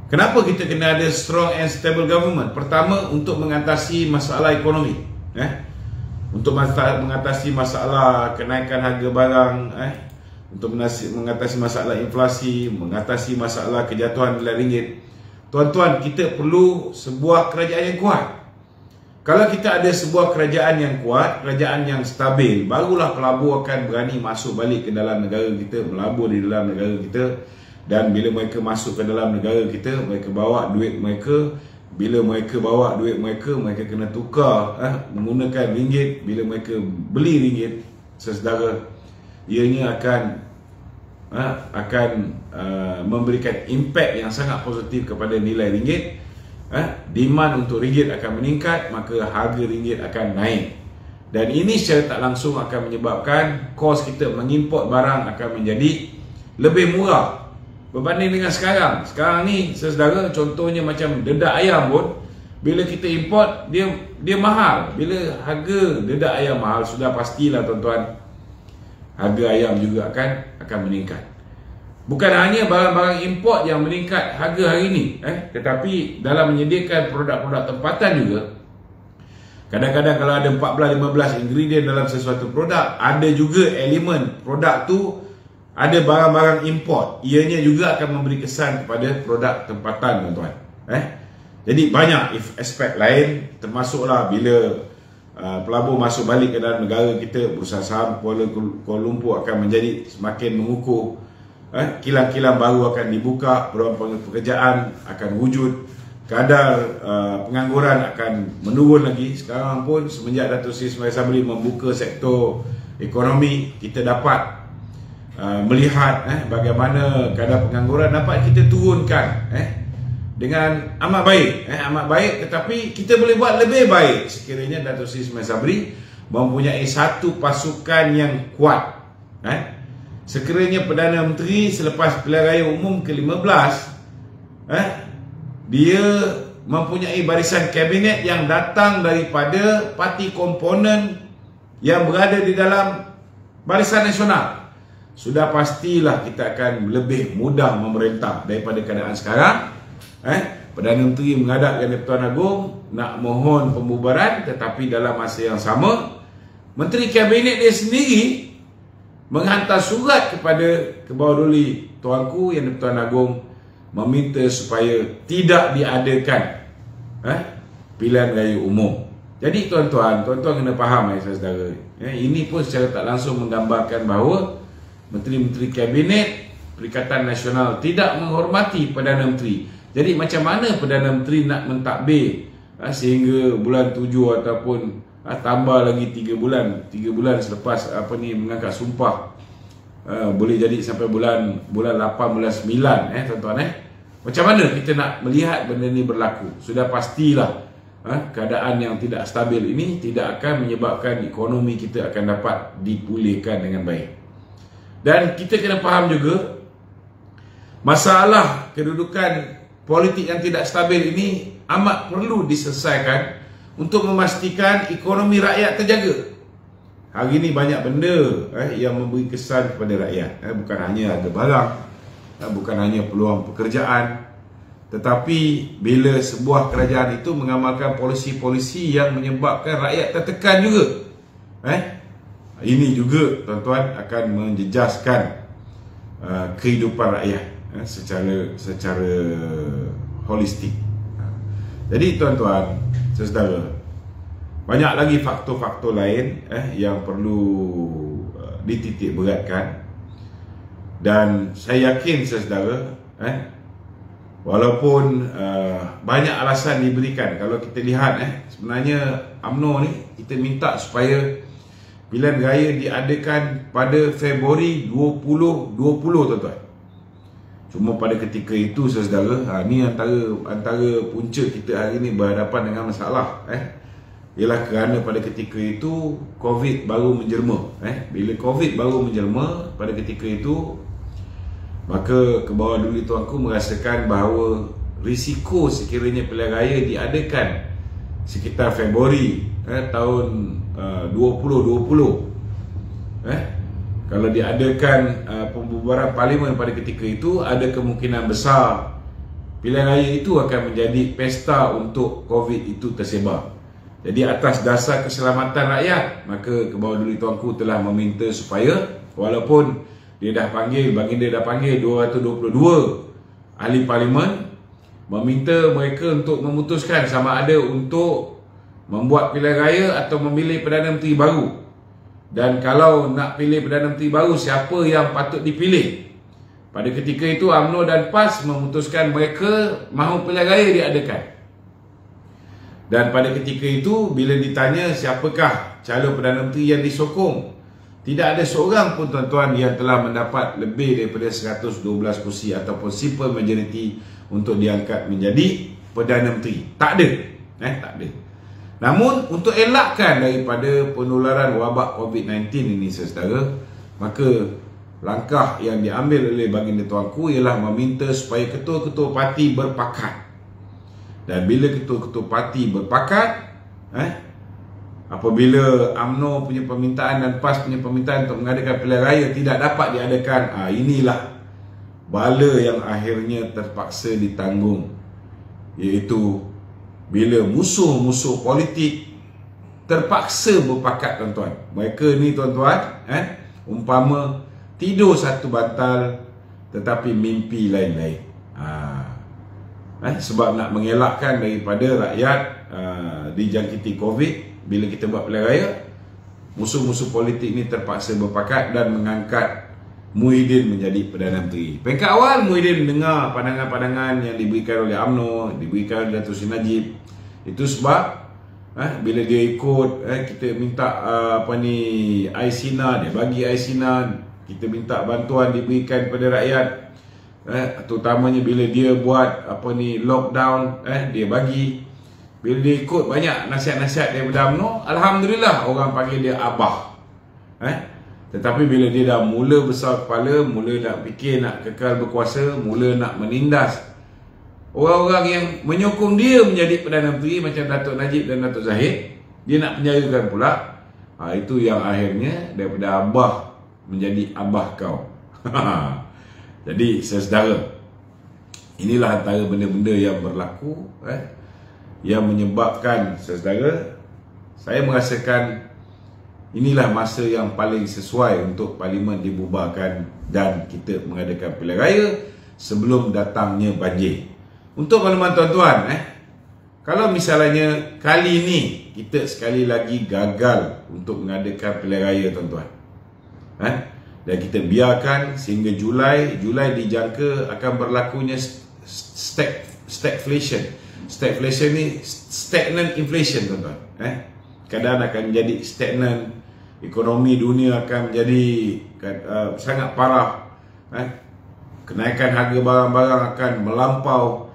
Kenapa kita kena ada strong and stable government? Pertama, untuk mengatasi masalah ekonomi, untuk mengatasi masalah kenaikan harga barang, untuk mengatasi masalah inflasi, mengatasi masalah kejatuhan nilai ringgit. Tuan-tuan, kita perlu sebuah kerajaan yang kuat. Kalau kita ada sebuah kerajaan yang kuat, kerajaan yang stabil, barulah pelabur akan berani masuk balik ke dalam negara kita, melabur di dalam negara kita. Dan bila mereka masuk ke dalam negara kita, mereka bawa duit mereka. Bila mereka bawa duit mereka, mereka kena tukar menggunakan ringgit. Bila mereka beli ringgit, saudara, ianya akan memberikan impak yang sangat positif kepada nilai ringgit. Demand untuk ringgit akan meningkat, maka harga ringgit akan naik. Dan ini secara tak langsung akan menyebabkan kos kita mengimport barang akan menjadi lebih murah berbanding dengan sekarang. Sekarang ni, saudara, contohnya macam dedak ayam pun, bila kita import, dia mahal. Bila harga dedak ayam mahal, sudah pastilah tuan-tuan, harga ayam juga akan meningkat. Bukan hanya barang-barang import yang meningkat harga hari ini, tetapi dalam menyediakan produk-produk tempatan juga, kadang-kadang kalau ada 14-15 ingredient dalam sesuatu produk, ada juga elemen produk tu ada barang-barang import, ianya juga akan memberi kesan kepada produk tempatan, tuan-tuan. Jadi banyak aspek lain, termasuklah bila pelabur masuk balik ke dalam negara kita, bursa saham Kuala Lumpur akan menjadi semakin mengukuh, kilang-kilang baru akan dibuka, peluang pekerjaan akan wujud, kadar pengangguran akan menurun lagi. Sekarang pun semenjak Datuk Seri Ismail Sabri membuka sektor ekonomi, kita dapat melihat bagaimana kadar pengangguran dapat kita turunkan dengan amat baik, tetapi kita boleh buat lebih baik sekiranya Datuk Seri Ismail Sabri mempunyai satu pasukan yang kuat. Sekiranya Perdana Menteri selepas pilihan raya umum ke-15 dia mempunyai barisan kabinet yang datang daripada parti komponen yang berada di dalam Barisan Nasional, sudah pastilah kita akan lebih mudah memerintah daripada keadaan sekarang. Perdana Menteri menghadap Yang di-Pertuan Agong nak mohon pembubaran, tetapi dalam masa yang sama Menteri Kabinet dia sendiri menghantar surat kepada Kebawah Duli Tuanku Yang di-Pertuan Agong meminta supaya tidak diadakan pilihan raya umum. Jadi tuan-tuan kena faham, saudara, ini pun secara tak langsung menggambarkan bahawa Menteri-Menteri Kabinet Perikatan Nasional tidak menghormati Perdana Menteri. Jadi macam mana Perdana Menteri nak mentadbir sehingga bulan 7 ataupun tambah lagi 3 bulan selepas mengangkat sumpah, boleh jadi sampai bulan 8, bulan 9, tuan-tuan, macam mana kita nak melihat benda ni berlaku? Sudah pastilah keadaan yang tidak stabil ini tidak akan menyebabkan ekonomi kita akan dapat dipulihkan dengan baik. Dan kita kena faham juga masalah kedudukan politik yang tidak stabil ini amat perlu diselesaikan untuk memastikan ekonomi rakyat terjaga. Hari ini banyak benda yang memberi kesan kepada rakyat, bukan hanya harga barang, bukan hanya peluang pekerjaan, tetapi bila sebuah kerajaan itu mengamalkan polisi-polisi yang menyebabkan rakyat tertekan juga, ini juga tuan-tuan akan menjejaskan kehidupan rakyat secara holistik. Jadi tuan-tuan, saudara, banyak lagi faktor-faktor lain yang perlu dititik beratkan. Dan saya yakin, saudara, walaupun banyak alasan diberikan, kalau kita lihat sebenarnya UMNO ni kita minta supaya pilihan raya diadakan pada Februari 2020, tuan-tuan. Cuma pada ketika itu, saudara, ni antara punca kita hari ini berhadapan dengan masalah, ialah kerana pada ketika itu COVID baru menjelma. Bila COVID baru menjelma pada ketika itu, maka Kebawah Duli Tuanku merasakan bahawa risiko sekiranya pilihan raya diadakan sekitar Februari tahun 2020, kalau diadakan pembubaran parlimen pada ketika itu, ada kemungkinan besar pilihan raya itu akan menjadi pesta untuk COVID itu tersebar. Jadi atas dasar keselamatan rakyat, maka Kebawah-Duli Tuanku telah meminta supaya walaupun dia dah panggil, baginda dah panggil 222 ahli parlimen, meminta mereka untuk memutuskan sama ada untuk membuat pilihan raya atau memilih Perdana Menteri baru. Dan kalau nak pilih Perdana Menteri baru, siapa yang patut dipilih? Pada ketika itu UMNO dan PAS memutuskan mereka mahu pilihan raya diadakan. Dan pada ketika itu bila ditanya siapakah calon Perdana Menteri yang disokong, tidak ada seorang pun tuan-tuan yang telah mendapat lebih daripada 112 kursi ataupun simple majority untuk diangkat menjadi Perdana Menteri. Tak ada. Tak ada. Namun untuk elakkan daripada penularan wabak COVID-19 ini saudara, maka langkah yang diambil oleh baginda tuanku ialah meminta supaya ketua-ketua parti berpakat. Dan bila ketua-ketua parti berpakat, apabila UMNO punya permintaan dan PAS punya permintaan untuk mengadakan pilihan raya tidak dapat diadakan, inilah bala yang akhirnya terpaksa ditanggung, iaitu bila musuh-musuh politik terpaksa berpakat tuan-tuan. Mereka ni tuan-tuan, umpama tidur satu bantal tetapi mimpi lain-lain. Sebab nak mengelakkan daripada rakyat dijangkiti COVID, bila kita buat pilihan raya, musuh-musuh politik ni terpaksa berpakat dan mengangkat Muhyiddin menjadi Perdana Menteri. Peringkat awal Muhyiddin mendengar pandangan-pandangan yang diberikan oleh UMNO, diberikan oleh Datuk Seri Najib. Itu sebab bila dia ikut, kita minta air sinar, dia bagi air sinar. Kita minta bantuan diberikan kepada rakyat, terutamanya bila dia buat lockdown, dia bagi. Bila dia ikut banyak nasihat-nasihat daripada UMNO, alhamdulillah orang panggil dia Abah. Tetapi bila dia dah mula besar kepala, mula nak fikir nak kekal berkuasa, mula nak menindas orang-orang yang menyokong dia menjadi Perdana Menteri macam Datuk Najib dan Datuk Zahid, dia nak penjarakan pula. Itu yang akhirnya daripada Abah menjadi Abah kau. Jadi saudara, inilah antara benda-benda yang berlaku, yang menyebabkan saudara, saya merasakan inilah masa yang paling sesuai untuk parlimen dibubarkan dan kita mengadakan pilihan raya sebelum datangnya banjir. Untuk makluman tuan-tuan, kalau misalnya kali ini kita sekali lagi gagal untuk mengadakan pilihan raya tuan-tuan, dan kita biarkan sehingga Julai dijangka akan berlakunya stagflation. Stagflation ni stagnant inflation tuan-tuan. Keadaan akan menjadi stagnan, ekonomi dunia akan menjadi sangat parah, kenaikan harga barang-barang akan melampau